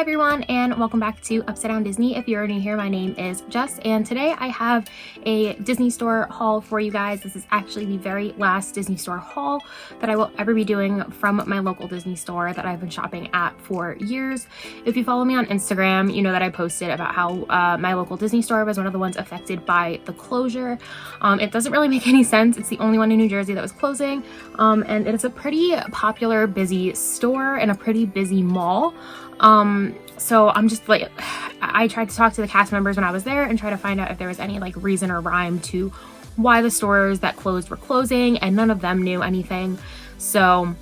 Hi everyone, and welcome back to Upside Down Disney. If you're new here, my name is Jess, and today I have a Disney store haul for you guys. This is actually the very last Disney store haul that I will ever be doing from my local Disney store that I've been shopping at for years. If you follow me on Instagram, you know that I posted about how my local Disney store was one of the ones affected by the closure. It doesn't really make any sense. It's the only one in New Jersey that was closing, and it's a pretty popular, busy store and a pretty busy mall. So I'm just like, I tried to talk to the cast members when I was there and try to find out if there was any like reason or rhyme to why the stores that closed were closing, and none of them knew anything. So,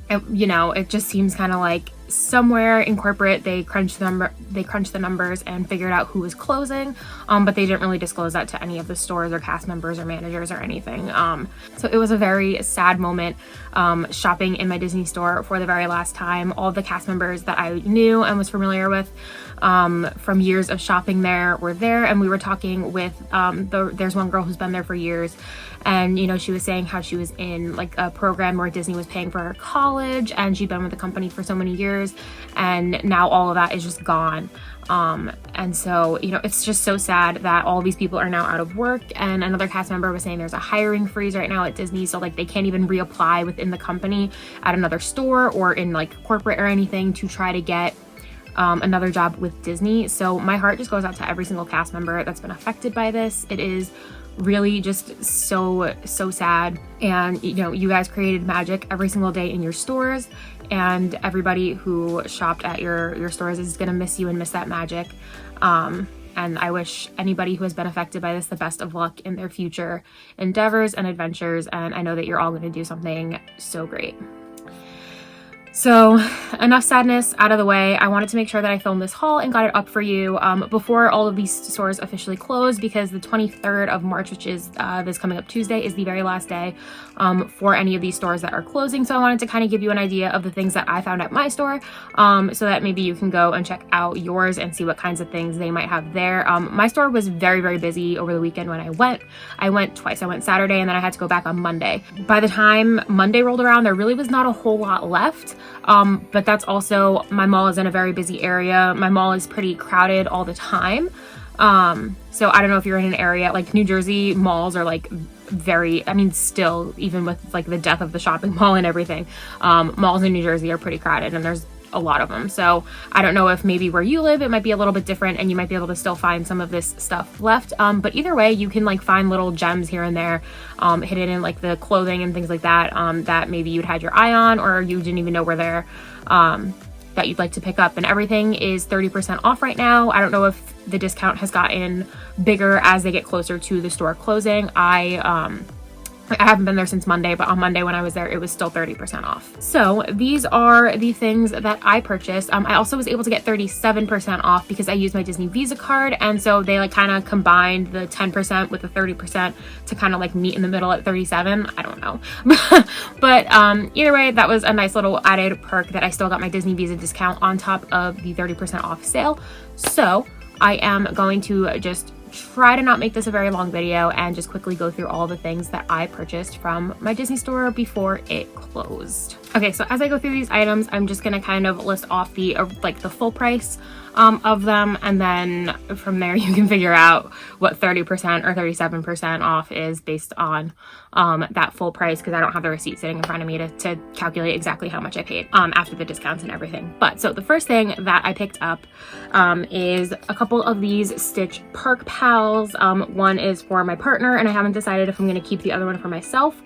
it just seems kind of like somewhere in corporate they crunched the numbers and figured out who was closing, but they didn't really disclose that to any of the stores or cast members or managers or anything. So it was a very sad moment shopping in my Disney store for the very last time. All of the cast members that I knew and was familiar with from years of shopping there were there, and we were talking with there's one girl who's been there for years, and she was saying how she was in like a program where Disney was paying for her college, and she'd been with the company for so many years, and now all of that is just gone. And so it's just so sad that all these people are now out of work. And another cast member was saying there's a hiring freeze right now at Disney, so like they can't even reapply within the company at another store or in like corporate or anything to try to get another job with Disney. So my heart just goes out to every single cast member that's been affected by this. It is really just so sad. And you guys created magic every single day in your stores, and everybody who shopped at your stores is gonna miss you and miss that magic. And I wish anybody who has been affected by this the best of luck in their future endeavors and adventures, and I know that you're all gonna do something so great. So enough sadness out of the way. I wanted to make sure that I filmed this haul and got it up for you before all of these stores officially close, because the 23rd of March, which is this coming up Tuesday, is the very last day for any of these stores that are closing. So I wanted to kind of give you an idea of the things that I found at my store, so that maybe you can go and check out yours and see what kinds of things they might have there. My store was very, very busy over the weekend when I went. I went twice. I went Saturday, and then I had to go back on Monday. By the time Monday rolled around, there really was not a whole lot left. But that's also, my mall is in a very busy area. My mall is pretty crowded all the time. So I don't know if you're in an area like New Jersey, malls are like still, even with like the death of the shopping mall and everything, malls in New Jersey are pretty crowded, and there's a lot of them. So I don't know if maybe where you live it might be a little bit different and you might be able to still find some of this stuff left, but either way you can like find little gems here and there hidden in like the clothing and things like that, that maybe you'd had your eye on or you didn't even know were there, that you'd like to pick up. And everything is 30% off right now. I don't know if the discount has gotten bigger as they get closer to the store closing. I haven't been there since Monday, but on Monday when I was there, it was still 30% off. So these are the things that I purchased. I also was able to get 37% off because I used my Disney Visa card. And so they like kind of combined the 10% with the 30% to kind of like meet in the middle at 37. I don't know. But either way, that was a nice little added perk that I still got my Disney Visa discount on top of the 30% off sale. So I am going to just try to not make this a very long video and just quickly go through all the things that I purchased from my Disney store before it closed. Okay, so as I go through these items, I'm just gonna kind of list off the full price of them, and then from there you can figure out what 30% or 37% off is based on that full price, because I don't have the receipt sitting in front of me to calculate exactly how much I paid after the discounts and everything. But so the first thing that I picked up is a couple of these Stitch Perk Pals. One is for my partner, and I haven't decided if I'm going to keep the other one for myself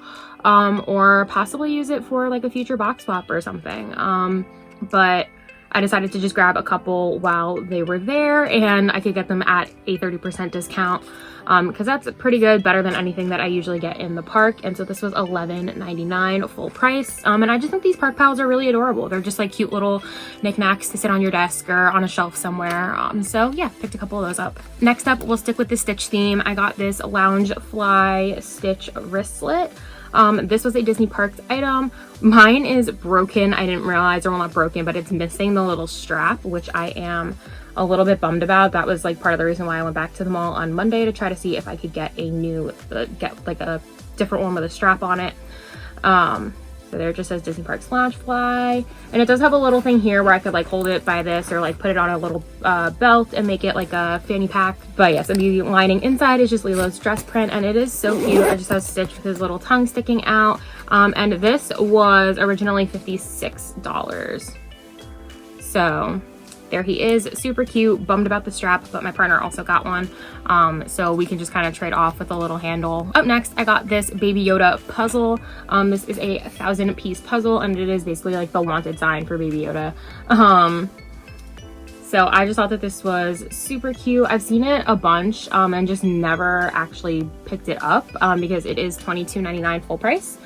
or possibly use it for like a future box swap or something. But I decided to just grab a couple while they were there, and I could get them at a 30% discount, because that's pretty good, better than anything that I usually get in the park. And so this was $11.99 full price. And I just think these Park Pals are really adorable. They're just like cute little knickknacks to sit on your desk or on a shelf somewhere. So yeah, picked a couple of those up. Next up, we'll stick with the Stitch theme. I got this Lounge Fly Stitch wristlet. This was a Disney Parks item. Mine is broken. I didn't realize, or well, not broken, but it's missing the little strap, which I am a little bit bummed about. That was like part of the reason why I went back to the mall on Monday to try to see if I could get a new, get like a different one with a strap on it. So there it just says Disney Parks Loungefly, and it does have a little thing here where I could like hold it by this or like put it on a little belt and make it like a fanny pack. But yes, and the lining inside is just Lilo's dress print, and it is so cute. I just have Stitch with his little tongue sticking out, and this was originally $56. So there he is, super cute. Bummed about the strap, but my partner also got one, so we can just kind of trade off with a little handle. Up next, I got this Baby Yoda puzzle. This is a 1,000-piece puzzle, and it is basically like the wanted sign for Baby Yoda. So I just thought that this was super cute. I've seen it a bunch and just never actually picked it up because it is $22.99 full price.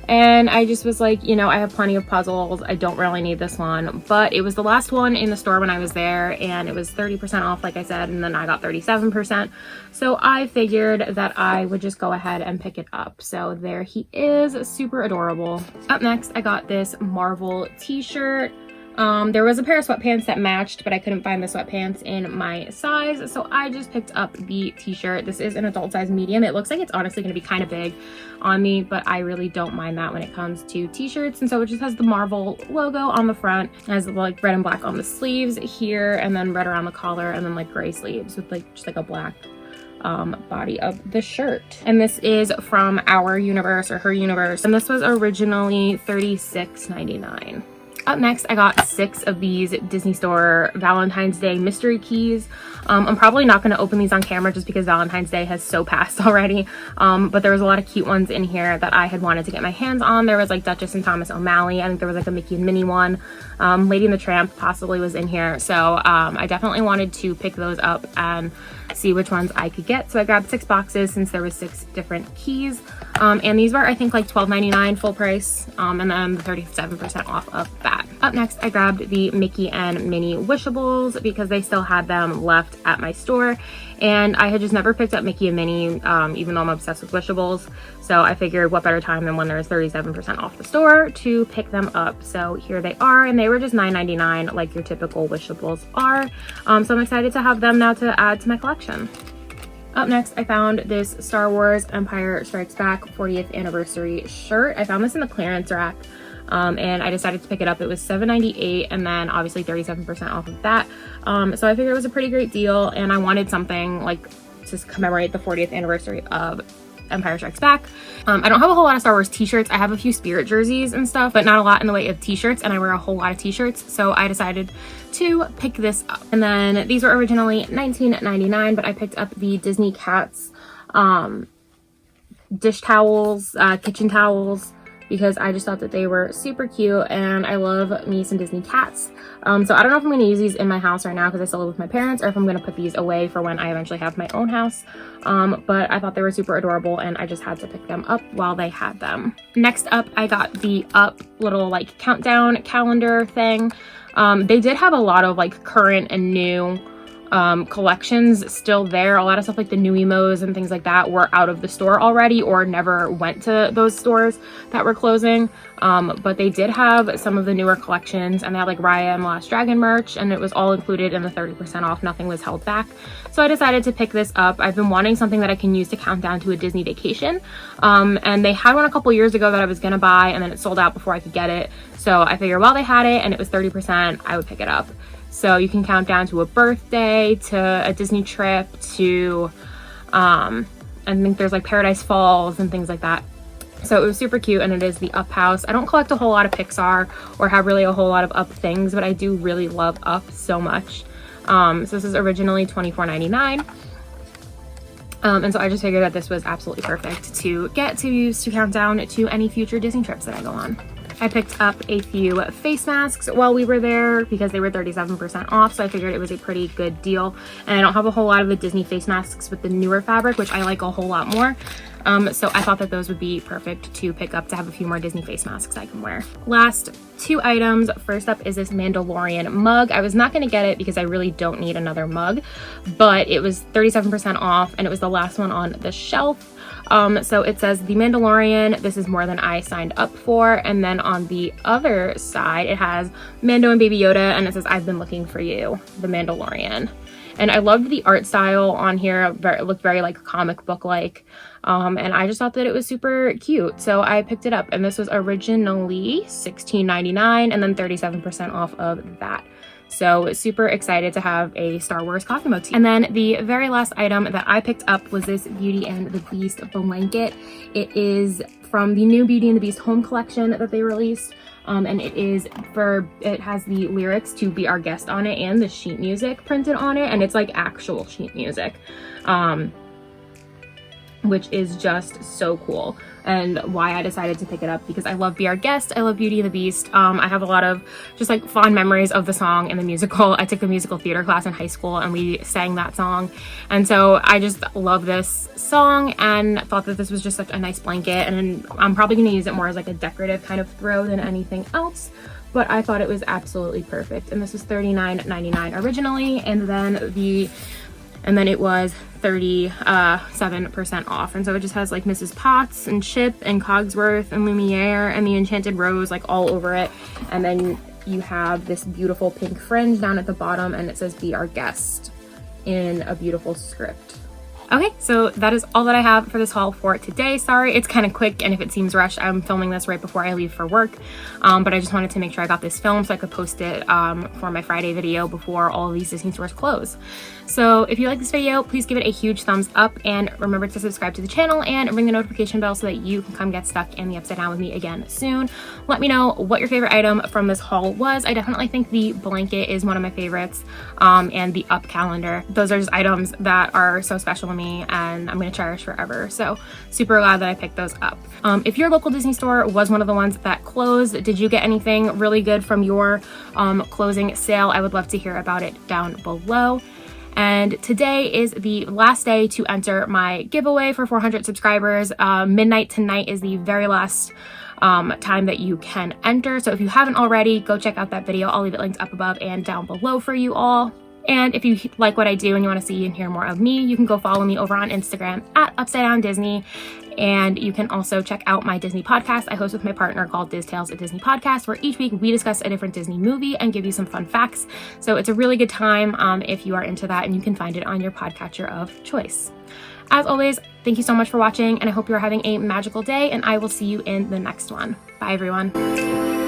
And I just was like, you know, I have plenty of puzzles. I don't really need this one. But it was the last one in the store when I was there, and it was 30% off, like I said, and then I got 37%. So I figured that I would just go ahead and pick it up. So there he is, super adorable. Up next, I got this Marvel t-shirt. There was a pair of sweatpants that matched, but I couldn't find the sweatpants in my size, so I just picked up the t-shirt. This is an adult size medium. It looks like it's honestly going to be kind of big on me, but I really don't mind that when it comes to t-shirts. And so it just has the Marvel logo on the front. It has like red and black on the sleeves here, and then red around the collar, and then like gray sleeves with like just like a black body of the shirt. And this is from Our Universe or Her Universe, and this was originally $36.99. Up next, I got 6 of these Disney Store Valentine's Day mystery keys. I'm probably not going to open these on camera just because Valentine's Day has so passed already. But there was a lot of cute ones in here that I had wanted to get my hands on. There was like Duchess and Thomas O'Malley. I think there was like a Mickey and Minnie one. Lady and the Tramp possibly was in here. So I definitely wanted to pick those up and see which ones I could get. So I grabbed 6 boxes since there was 6 different keys. And these were, I think, like $12.99 full price, and then 37% off of that. Up next, I grabbed the Mickey and Minnie Wishables because they still had them left at my store, and I had just never picked up Mickey and Minnie, even though I'm obsessed with Wishables. So I figured what better time than when there's 37% off the store to pick them up. So here they are, and they were just $9.99 like your typical Wishables are. So I'm excited to have them now to add to my collection. Up next, I found this Star Wars Empire Strikes Back 40th anniversary shirt. I found this in the clearance rack, and I decided to pick it up. It was $7.98, and then obviously 37% off of that. So I figured it was a pretty great deal, and I wanted something like to commemorate the 40th anniversary of Empire Strikes Back. I don't have a whole lot of Star Wars t-shirts. I have a few Spirit jerseys and stuff, but not a lot in the way of t-shirts, and I wear a whole lot of t-shirts, so I decided to pick this up. And then these were originally $19.99, but I picked up the Disney Cats dish towels, kitchen towels, because I just thought that they were super cute, and I love me some Disney cats. So I don't know if I'm going to use these in my house right now because I still live with my parents, or if I'm going to put these away for when I eventually have my own house. But I thought they were super adorable, and I just had to pick them up while they had them. Next up, I got the Up little like countdown calendar thing. They did have a lot of like current and new collections still there. A lot of stuff like the new emos and things like that were out of the store already or never went to those stores that were closing, but they did have some of the newer collections, and they had like Raya and Last Dragon merch, and it was all included in the 30% off. Nothing was held back, so I decided to pick this up. I've been wanting something that I can use to count down to a Disney vacation, and they had one a couple years ago that I was gonna buy, and then it sold out before I could get it. So I figured while they had it and it was 30%, I would pick it up. So you can count down to a birthday, to a Disney trip, to, I think there's like Paradise Falls and things like that. So it was super cute, and it is the Up house. I don't collect a whole lot of Pixar or have really a whole lot of Up things, but I do really love Up so much. So this is originally $24.99. And so I just figured that this was absolutely perfect to get to use to count down to any future Disney trips that I go on. I picked up a few face masks while we were there because they were 37% off, so I figured it was a pretty good deal. And I don't have a whole lot of the Disney face masks with the newer fabric, which I like a whole lot more. So I thought that those would be perfect to pick up to have a few more Disney face masks I can wear. Last 2 items. First up is this Mandalorian mug. I was not going to get it because I really don't need another mug, but it was 37% off, and it was the last one on the shelf. So it says The Mandalorian, this is more than I signed up for. And then on the other side, it has Mando and Baby Yoda, and it says I've been looking for you, The Mandalorian. And I loved the art style on here. It looked very like comic book like. And I just thought that it was super cute. So I picked it up, and this was originally $16.99 and then 37% off of that. So super excited to have a Star Wars coffee motif. And then the very last item that I picked up was this Beauty and the Beast blanket. It is from the new Beauty and the Beast home collection that they released. And it has the lyrics to Be Our Guest on it and the sheet music printed on it. And it's like actual sheet music, which is just so cool, and why I decided to pick it up, because I love Be Our Guest, I love Beauty and the Beast. I have a lot of just like fond memories of the song and the musical. I took a musical theater class in high school and we sang that song, and so I just love this song and thought that this was just such a nice blanket. And I'm probably going to use it more as like a decorative kind of throw than anything else, but I thought it was absolutely perfect. And this was $39.99 originally, and then it was 37% off. And so it just has like Mrs. Potts and Chip and Cogsworth and Lumiere and the Enchanted Rose like all over it. And then you have this beautiful pink fringe down at the bottom, and it says Be Our Guest in a beautiful script. Okay, so that is all that I have for this haul for today. Sorry, it's kind of quick, and if it seems rushed, I'm filming this right before I leave for work. But I just wanted to make sure I got this filmed so I could post it for my Friday video before all of these Disney stores close. So if you like this video, please give it a huge thumbs up, and remember to subscribe to the channel and ring the notification bell so that you can come get stuck in the Upside Down with me again soon. Let me know what your favorite item from this haul was. I definitely think the blanket is one of my favorites, and the up calendar. Those are just items that are so special to me and I'm going to cherish forever. So super glad that I picked those up. If your local Disney store was one of the ones that closed, did you get anything really good from your closing sale? I would love to hear about it down below. And today is the last day to enter my giveaway for 400 subscribers. Midnight tonight is the very last time that you can enter. So if you haven't already, go check out that video. I'll leave it linked up above and down below for you all. And if you like what I do and you want to see and hear more of me, you can go follow me over on Instagram at Upside Down Disney. And you can also check out my Disney podcast I host with my partner called Distales, a Disney podcast, where each week we discuss a different Disney movie and give you some fun facts. So it's a really good time if you are into that, and you can find it on your podcatcher of choice. As always, thank you so much for watching, and I hope you're having a magical day, and I will see you in the next one. Bye, everyone.